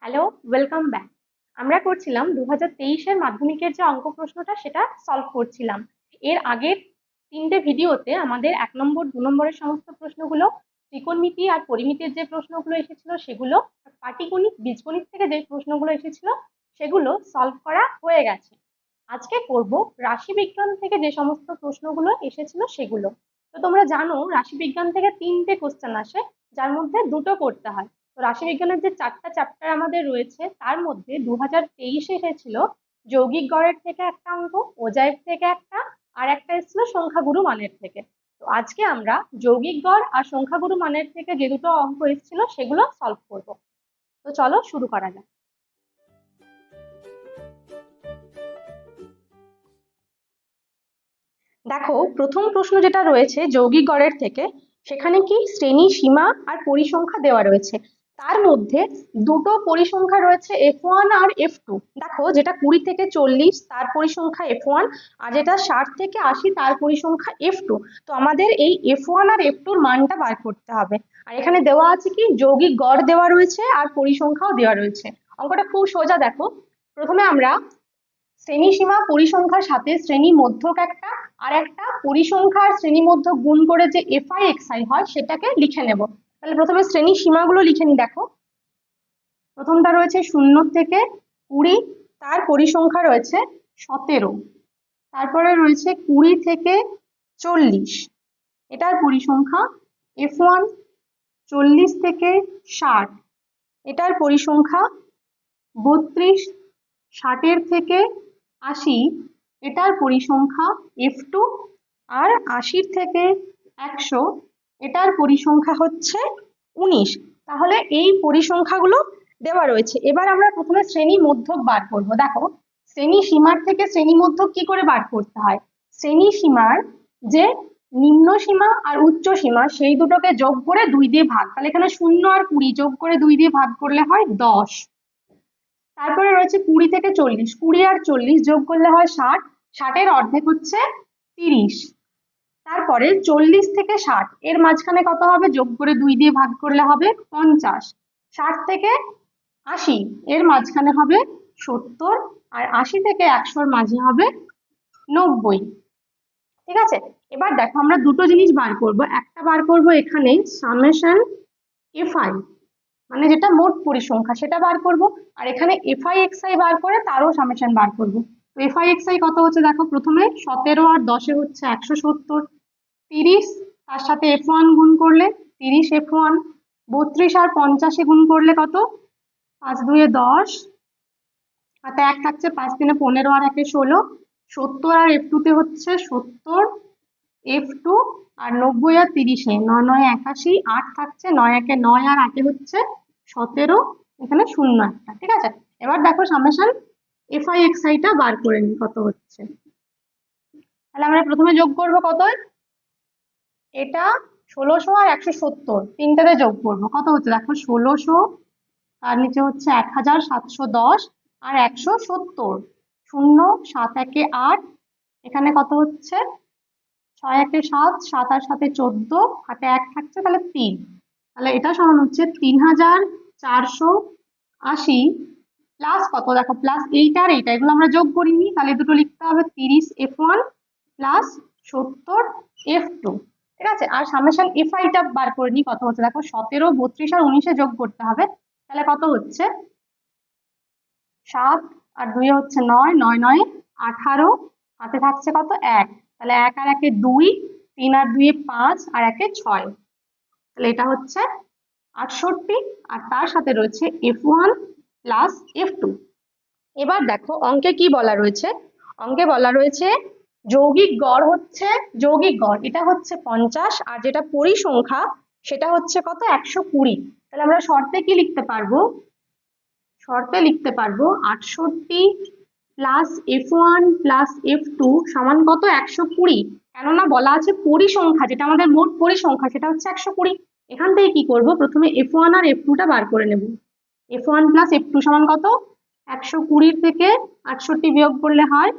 Hello, welcome back. আমরা করছিলাম 2023-এর মাধ্যমিকের যে অঙ্ক প্রশ্নটা সেটা সলভ করছিলাম। এর আগের তিনটে ভিডিওতে আমাদের 1 নম্বর 2 নম্বরের সমস্ত প্রশ্নগুলো, ত্রিকোণমিতি আর পরিমিতির যে প্রশ্নগুলো এসেছিল সেগুলো, পাটিগণিত বীজগণিত থেকে যে প্রশ্নগুলো এসেছিল সেগুলো সলভ করা হয়ে গেছে। আজকে করব রাশিবিজ্ঞান থেকে যে সমস্ত প্রশ্নগুলো এসেছিল সেগুলো। তো তোমরা জানো রাশিবিজ্ঞান থেকে 3টে কোশ্চেন আসে, যার মধ্যে দুটো করতে হয়। তো রাশিবিজ্ঞানের যে 4টা চ্যাপ্টার আমাদের রয়েছে তার মধ্যে 2023-এ এসেছিল যৌগিক গড়ের থেকে একটা অঙ্ক, ওজাইভ থেকে একটা, আর একটা এসেছিল সংখ্যাগুরু মানের থেকে। তো আজকে আমরা যৌগিক গড় আর সংখ্যাগুরু মানের থেকে যে দুটো অঙ্ক এসেছিল সেগুলো সলভ করব। তো চলো শুরু করা যাক। দেখো, প্রথম প্রশ্ন যেটা রয়েছে যৌগিক গড়ের থেকে, সেখানে কি শ্রেণী সীমা আর পরিসংখ্যা দেওয়া রয়েছে। তার মধ্যে দুটো পরিসংখ্যা রয়েছে F1 আর F2। দেখো, যেটা 20 থেকে 40 তার পরিসংখ্যা F1, আর যেটা 60 থেকে 80 তার পরিসংখ্যা F2। তো আমাদের এই F1 আর F2-র মানটা বার করতে হবে। আর এখানে দেওয়া আছে কি যৌগিক গড় দেওয়া রয়েছে আর পরিসংখ্যাও দেওয়া রয়েছে। অঙ্কটা খুব সোজা। দেখো, প্রথমে আমরা শ্রেণীসীমা পরিসংখ্যার সাথে শ্রেণী মধ্যক একটা আর একটা পরিসংখ্যার শ্রেণী মধ্যক গুণ করে যে এফআই এক্সআই হয় সেটাকে লিখে নেব। তাহলে প্রথমে শ্রেণী সীমাগুলো লিখে নি। দেখো, প্রথমটা রয়েছে 0 থেকে 20, তার পরিসংখ্যা রয়েছে 17। তারপরে রয়েছে 20 থেকে 40, এটার পরিসংখ্যা F1। 40 থেকে 60, এটার পরিসংখ্যা 32। 60 থেকে 80, এটার পরিসংখ্যা F2। আর 80 থেকে 100, এটার পরিসংখ্যা হচ্ছে 19। তাহলে এই পরিসংখ্যাগুলো দেওয়া রয়েছে। এবার আমরা প্রথমে শ্রেণী মধ্যক বার করব। দেখো, শ্রেণী সীমার থেকে শ্রেণী মধ্যক কি করে বার করতে হয়। শ্রেণী সীমার যে নিম্ন সীমা আর উচ্চ সীমা সেই দুটোকে যোগ করে 2 দিয়ে ভাগ। তাহলে এখানে 0 আর 20 যোগ করে 2 দিয়ে ভাগ করলে হয় 10। তারপরে রয়েছে 20 থেকে 40, 20 আর 40 যোগ করলে হয় 60। 60-এর অর্ধেক হচ্ছে 30। তারপরে 40 থেকে 60, এর মাঝখানে কত হবে, যোগ করে 2 দিয়ে ভাগ করলে হবে 50। 60 থেকে 80, এর মাঝখানে হবে 70। আর 80 থেকে 100-র মাঝে হবে 90। ঠিক আছে, এবার দেখো আমরা দুটো জিনিস বার করব। একটা বার করব এখানে সামেশন এফআই, মানে যেটা মোট পরিসংখ্যা সেটা বার করব। আর এখানে এফআই এক্সআই বার করে তারও সামেশন বার করব। তো এফআই এক্সআই কত হচ্ছে, দেখো প্রথমে 17 আর 10-এ হচ্ছে 170। 30 তার সাথে F1 গুণ করলে 30 F1। 32 আর 50-এ গুণ করলে কত, 5 2-এ 10, হাতে 1 থাকছে, 5 3-এ 15 আর 1-এ 16। 70 আর F2-তে হচ্ছে 70 F2। আর 90 আর 30-এ 9 9 81, 8 থাকছে, 9 1-এ 9 আর 8-এ হচ্ছে 17। এখানে 0 একটা। ঠিক আছে, এবার দেখো সামেশন এফআই এক্সআইটা বার করে নি কত হচ্ছে। তাহলে আমরা প্রথমে যোগ করব কত, এটা 1600 আর 170 তিনটাতে যোগ করবো। কত হচ্ছে দেখো, 1600, তার নিচে হচ্ছে 1710 আর 170। 0 7 1-এ 8, এখানে কত হচ্ছে 6 1-এ 7, 7 আর 7-এ 14, হাতে 1 থাকছে, তাহলে 3। তাহলে এটা সমান হচ্ছে 3480 প্লাস কত, দেখো প্লাস এইটা আর এইটা, এগুলো আমরা যোগ করিনি, তাহলে দুটো লিখতে হবে 30 F1 প্লাস 70 F2। ঠিক আছে, আর সামেশন এফআইটা বার করে নি কত হচ্ছে। দেখো 17, 32 আর 19-এ যোগ করতে হবে। তাহলে কত হচ্ছে, 7 আর 2 হচ্ছে 9, 9 9 18, হাতে থাকছে কত 1। তাহলে 1 আর 1-এ 2, 3 আর 2-এ 5 আর 1-এ 6। তাহলে এটা হচ্ছে 68, আর তার সাথে রয়েছে F1 প্লাস F2। এবার দেখো অঙ্কে কি বলা রয়েছে। অঙ্কে বলা রয়েছে যৌগিক গড় হচ্ছে, যৌগিক গড় এটা হচ্ছে 50, আর যেটা পরিসংখ্যা সেটা হচ্ছে কত 120। তাহলে আমরা শর্তে কি লিখতে পারবো, শর্তে লিখতে পারবো 68 প্লাস F1 প্লাস F2 সমান কত 120। কেননা বলা আছে পরিসংখ্যা, যেটা আমাদের মোট পরিসংখ্যা সেটা হচ্ছে 120। এখান থেকে কি করব, প্রথমে F1 আর F2টা বার করে নেব। F1 প্লাস F2 সমান কত, 120 থেকে 68 বিয়োগ করলে হয়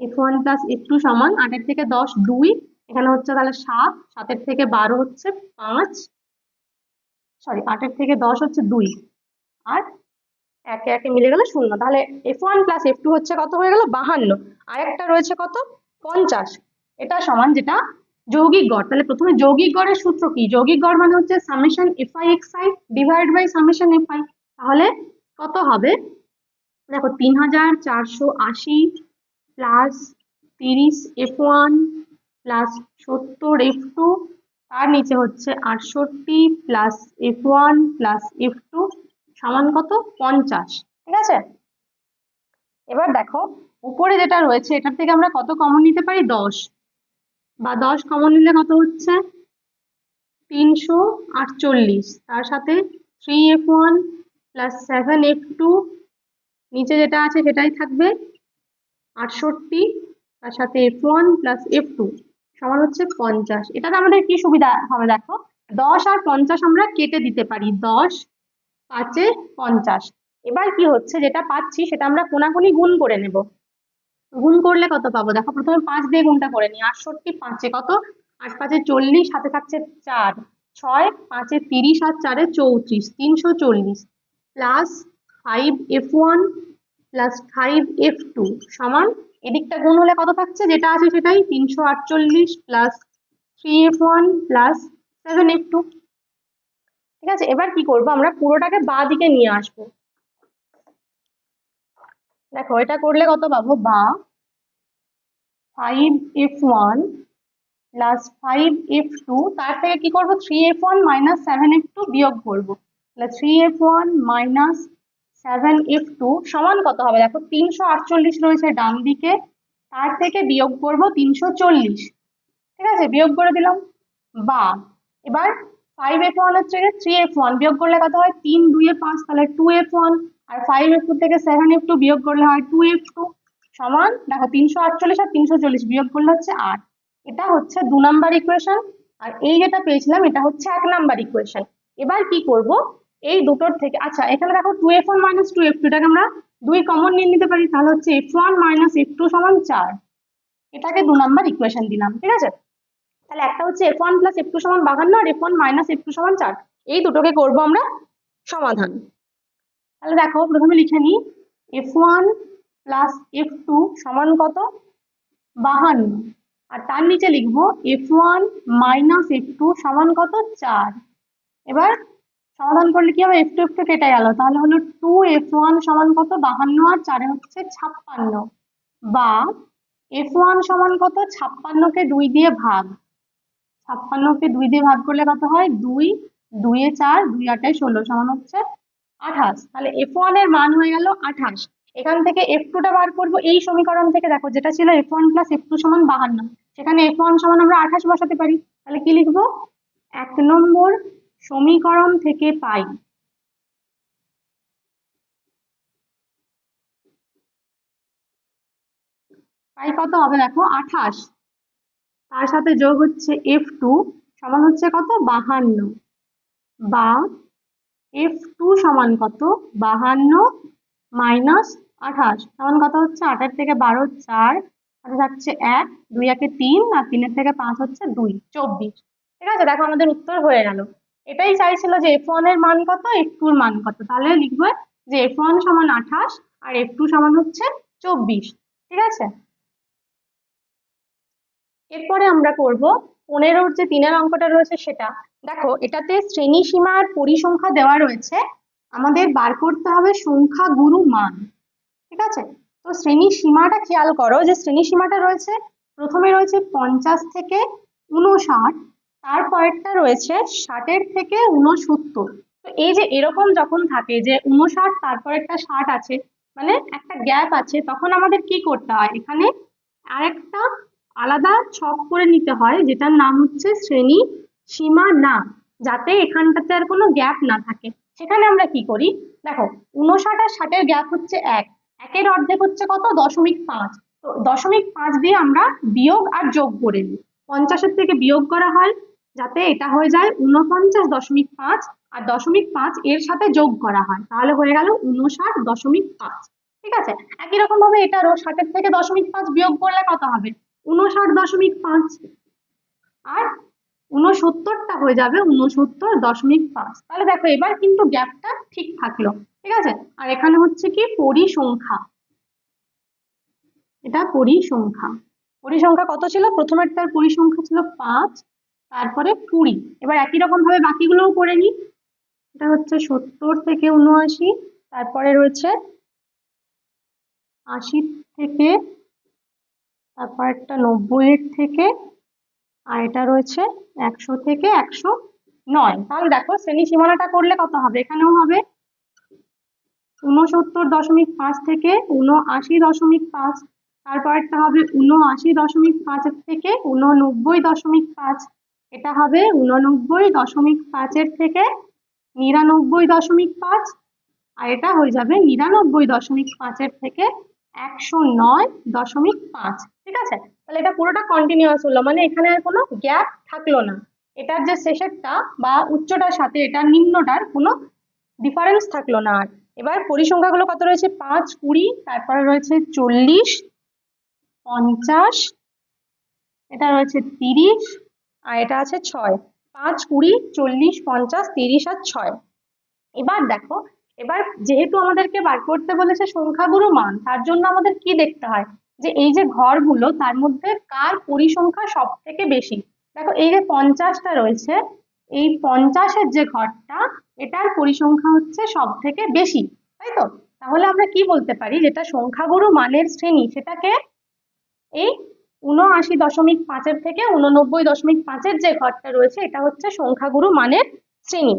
F1 প্লাস F2 সমান 8-এর থেকে 10 2, এখানে হচ্ছে তাহলে 7, 7-এর থেকে 12 হচ্ছে 5, সরি 8-এর থেকে 10 হচ্ছে 2, আর একে একে মিলে গেল 0। তাহলে F1 প্লাস F2 হচ্ছে কত হয়ে গেল 52। আর একটা রয়েছে কত 50। এটা সমান যেটা যৌগিক গড়। তাহলে প্রথমে যৌগিক গড়ের সূত্র কি? যৌগিক গড় মানে হচ্ছে summation FI XI divide by summation FI। তাহলে কত হবে দেখো 3480 প্লাস 30 F1 প্লাস 70 F2, তার নিচে হচ্ছে 68 প্লাস F1 প্লাস F2 সমান কত 50। ঠিক আছে, এবার দেখো উপরে যেটা রয়েছে এটার থেকে আমরা কত কমন নিতে পারি 10, বা 10 কমন নিলে কত হচ্ছে 348। তার সাথে 3F1 প্লাস 7F2, নিচে যেটা আছে সেটাই থাকবে 68, তার সাথে F1 প্লাস F2 সমান হচ্ছে 50। এটাতে আমাদের কি সুবিধা হবে দেখো 10 আর 50 আমরা কেটে দিতে পারি, 10 5 এ 50। এবার কি হচ্ছে যেটা পাচ্ছি সেটা আমরা কোনাকুনি গুণ করে নেব। গুণ করলে কত পাবো দেখো, প্রথমে 5 দিয়ে গুণটা করে নি। 68 5 এ কত, 8 5 এ 40, হাতে থাকছে 4, 6 5 এ 30 আর 4 এ 34, 340 প্লাস 5F1 প্লাস 5F2 সমান, এদিকটা গুণ হলে কত থাকছে যেটা আছে সেটাই 348 প্লাস 3F1 প্লাস 7F2। ঠিক আছে, এবার কি করব আমরা পুরোটাকে বাঁ দিকে নিয়ে আসবো। দেখো এটা করলে কত পাবো, বা 5F1 প্লাস 5F2, তার থেকে কি করবো 3F1 মাইনাস 7F2 বিয়োগ করবো। তাহলে 3F1 মাইনাস 7F2 সমান কত হবে দেখো 348 রয়েছে ডান দিকে, তার থেকে বিয়োগ করবো 340। ঠিক আছে, বিয়োগ করে দিলাম। বা এবার 5F1 এর থেকে 3F1 বিয়োগ করলে কত হয় 3 2 এ 5, তাহলে 2F1, আর 5F2 থেকে 7F2 বিয়োগ করলে হয় 2F2 সমান দেখো 348 আর 340 বিয়োগ করলে হচ্ছে 8। এটা হচ্ছে 2 নাম্বার ইকুয়েশন, আর এই যেটা পেয়েছিলাম এটা হচ্ছে 1 নাম্বার ইকুয়েশন। এবার কি করব এই দুটোর থেকে, আচ্ছা এখানে দেখো 2F1 মাইনাস 2F2 এটাকে আমরা 2 কমন নিয়ে নিতে পারি, তাহলে হচ্ছে F1 মাইনাস F2 সমান 4। এটাকে 2 নাম্বার ইকুয়েশন দিলাম। ঠিক আছে, তাহলে একটা হচ্ছে F1 প্লাস F2 সমান 52 আর F1 মাইনাস F2 সমান 4। এই দুটোকে করব আমরা সমাধান। তাহলে দেখো প্রথমে লিখে নিই F1 প্লাস F2 সমান কত 52, আর তার নিচে লিখবো F1 মাইনাস F2 সমান কত 4। এবার সমাধান করলে কি হবে, F2 F2 কেটে গেল, তাহলে হলো 2F1 সমান কত 52 আর 4 হচ্ছে 56, বা F1 সমান কত 56কে 2 দিয়ে ভাগ, 56কে 2 দিয়ে ভাগ করলে কত হয় 2, 2 এ 4, 2 8 এ 16 সমান হচ্ছে 28। তাহলে F1 এর মান হয়ে গেল 28। এখান থেকে F2 টা বার করবো এই সমীকরণ থেকে, দেখো যেটা ছিল F1 প্লাস F2 সমান 52, সেখানে F1 সমান আমরা 28 বসাতে পারি। তাহলে কি লিখবো, 1 নম্বর সমীকরণ থেকে পাই কত হবে দেখো 28, তার সাথে যোগ হচ্ছে F2 সমান হচ্ছে কত 52, বা F2 সমান কত 52 মাইনাস 28 সমান কত হচ্ছে 8 থেকে 12 4, হাতে থাকছে 1, 2 একে 3 আর 3 এর থেকে 5 হচ্ছে 2, 24। ঠিক আছে, দেখো আমাদের উত্তর হয়ে গেল। এটাই চাইছিল যে F1 এর মান কত F2 এর মান কত, তাহলে লিখবে যে F1 সমান 28 আর F2 সমান হচ্ছে 24। ঠিক আছে, এরপরে আমরা করব 15-র যে 3-এর অঙ্কটা রয়েছে সেটা। দেখো এটাতে শ্রেণী সীমা আর পরিসংখ্যা দেওয়া রয়েছে, আমাদের বার করতে হবে সংখ্যা গুরু মান। ঠিক আছে, তো শ্রেণী সীমাটা খেয়াল করো যে শ্রেণী সীমাটা রয়েছে, প্রথমে রয়েছে 50 থেকে 59, তারপরেরটা রয়েছে 60 থেকে 69। তো এই যে এরকম যখন থাকে যে 59 তারপরেরটা 60 আছে, মানে একটা গ্যাপ আছে, তখন আমাদের কি করতে হয় এখানে আরেকটা আলাদা ছক করে নিতে হয়, যেটার নাম হচ্ছে শ্রেণী সীমা নাম, যাতে এখানটাতে আর কোনো গ্যাপ না থাকে। সেখানে আমরা কি করি দেখো 59 আর 60-এর গ্যাপ হচ্ছে 1, একের অর্ধেক হচ্ছে কত 0.5, তো 0.5 দিয়ে আমরা বিয়োগ আর যোগ করে নিই। 50-এর থেকে বিয়োগ করা হয় যাতে এটা হয়ে যায় 49.5, আর 0.5 এর সাথে যোগ করা হয়, তাহলে হয়ে গেল 59.5। ঠিক আছে, একই রকম ভাবে এটারও 60-এর থেকে 0.5 বিয়োগ করলে কত হবে 59.5, আর 69টা হয়ে যাবে 69.5। তাহলে দেখো এবার কিন্তু গ্যাপটা ঠিক থাকলো, ঠিক আছে। আর এখানে হচ্ছে কি পরিসংখ্যা, এটা পরিসংখ্যা। পরিসংখ্যা কত ছিল? প্রথমেরটার পরিসংখ্যা ছিল 5, তারপরে 20। এবার একই রকম ভাবে বাকিগুলোও করে নিই। এটা হচ্ছে 70 থেকে 79, তারপরে রয়েছে 80 থেকে, তারপর একটা 90 থেকে, আর এটা রয়েছে 100 থেকে 109। তাহলে দেখো শ্রেণী সীমানাটা করলে কত হবে? এখানেও হবে 69.5 থেকে 79.5, তারপরটা হবে 79.5 থেকে 89.5, এটা হবে 89.5 থেকে 99.5, আর এটা হয়ে যাবে 99.5 থেকে 109.5। ঠিক আছে, তাহলে এটা পুরোটা কন্টিনিউয়াস হলো, মানে এখানে আর কোনো গ্যাপ থাকলো না। এটার যে শেষেরটা বা উচ্চটার সাথে এটার নিম্নটার কোনো ডিফারেন্স থাকলো না। আর এবার পরিসংখ্যাগুলো কত রয়েছে? 5, 20, তারপরে রয়েছে 40, 50, এটা রয়েছে 30, আর এটা আছে 6। 5, 20, 40, 50, 30 আর 6। এবার দেখো, এবার যেহেতু আমাদেরকে বার করতে বলেছে সংখ্যাগুরু মান, তার জন্য আমাদের কি দেখতে হয় যে এই যে ঘরগুলো তার মধ্যে কার পরিসংখ্যা সব থেকে বেশি। দেখো এই যে 50টা রয়েছে, এই 50-এর যে ঘরটা, এটার পরিসংখ্যা হচ্ছে সব থেকে বেশি, তাই তো? তাহলে আমরা কি বলতে পারি, যেটা সংখ্যাগুরু মানের শ্রেণী সেটাকে এই 79.5 থেকে 89.5 যে ঘরটা রয়েছে এটা হচ্ছে সংখ্যাগুরু মানের শ্রেণী।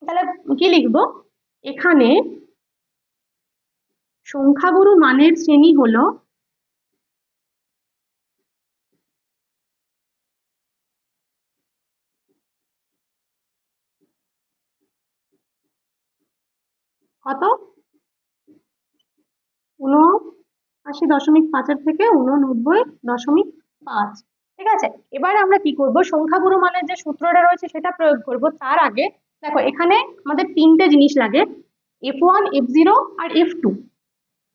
তাহলে কি লিখবো এখানে? সংখ্যাগুরু মানের শ্রেণী হলো কত? 79.5 থেকে 89.5। ঠিক আছে, এবার আমরা কি করব, সংখ্যাগুরু মানের যে সূত্রটা রয়েছে সেটা প্রয়োগ করব। তার আগে দেখো এখানে আমাদের তিনটে জিনিস লাগে, F1, F0 আর F2।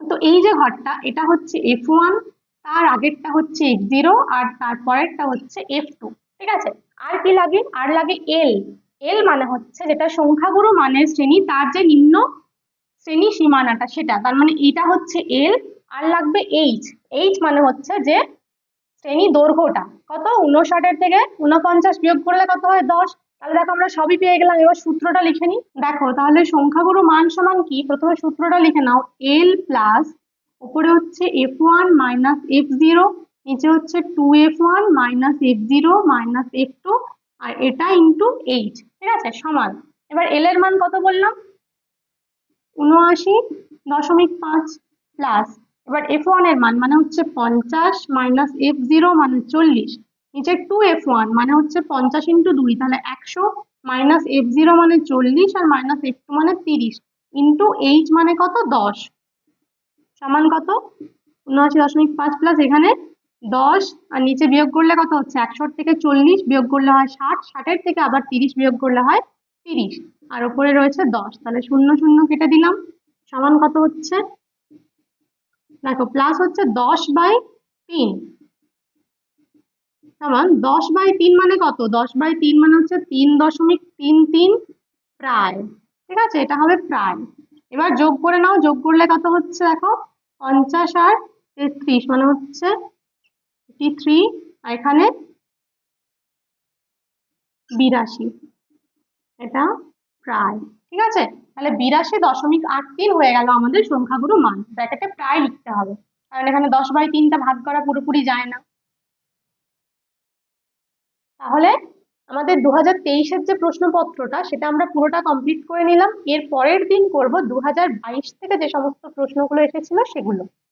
তো এই যে ঘরটা এটা হচ্ছে F1, তার আগেরটা হচ্ছে F0, আর তারপরেরটা হচ্ছে F2। ঠিক আছে, আর কি লাগে? আর লাগে এল। এল মানে হচ্ছে যেটা সংখ্যাগুরু মানের শ্রেণী তার যে নিম্ন শ্রেণী সীমানাটা সেটা, তার মানে এটা হচ্ছে এল। আর লাগবে এইচ। এইচ মানে হচ্ছে যে শ্রেণী দৈর্ঘ্যটা কত, 59 থেকে 49 বিয়োগ করলে কত হয়? 10। তাহলে দেখো আমরা সবই পেয়ে গেলাম। এবার সূত্রটা লিখে নিই। দেখো তাহলে সংখ্যাগুরু মান সমান কি, প্রথমে সূত্রটা লিখে নাও। এল প্লাস উপরে হচ্ছে F1 মাইনাস F0, নিচে হচ্ছে 2F1 minus F0 minus F2, আর এটা ইন্টু এইচ। ঠিক আছে, সমান। এবার এল এর মান কত বললাম? 79.5 প্লাস, এবার F1 এর মান মানে হচ্ছে 50 মাইনাস F0 মানে 40, নিচে 2F1 মানে হচ্ছে 50 ইন্টু 2, তাহলে 100, মাইনাস F0 মানে 40, আর মাইনাস F2 মানে 30, ইন্টু এইচ মানে কত? 10, সমান কত? 79.5 প্লাস এখানে 10, আর নিচে বিয়োগ করলে কত হচ্ছে? 100 থেকে 40 বিয়োগ করলে হয় 60, 60-এর থেকে আবার 30 বিয়োগ করলে হয় 30, আর উপরে রয়েছে 10। তাহলে 0 0 কেটে দিলাম, সমান কত হচ্ছে? দেখো প্লাস হচ্ছে 10/3, সমান 10/3 মানে কত? 10/3 মানে হচ্ছে 3.33 প্রায়। ঠিক আছে, এটা হবে প্রায়। এবার যোগ করে নাও, যোগ করলে কত হচ্ছে? দেখো 50 আর 33 মানে হচ্ছে 83, আর এখানে 82, এটা প্রায়। ঠিক আছে, তাহলে 82.83 হয়ে গেল আমাদের সংখ্যাগুরু মান। ব্র্যাকেটে প্রায় লিখতে হবে, কারণ এখানে 10/3টা ভাগ করা পুরোপুরি যায় না। তাহলে আমাদের 2023-এর যে প্রশ্নপত্রটা সেটা আমরা পুরোটা কমপ্লিট করে নিলাম। এর পরের দিন করব 2022 থেকে যে সমস্ত প্রশ্নগুলো এসেছিল সেগুলো।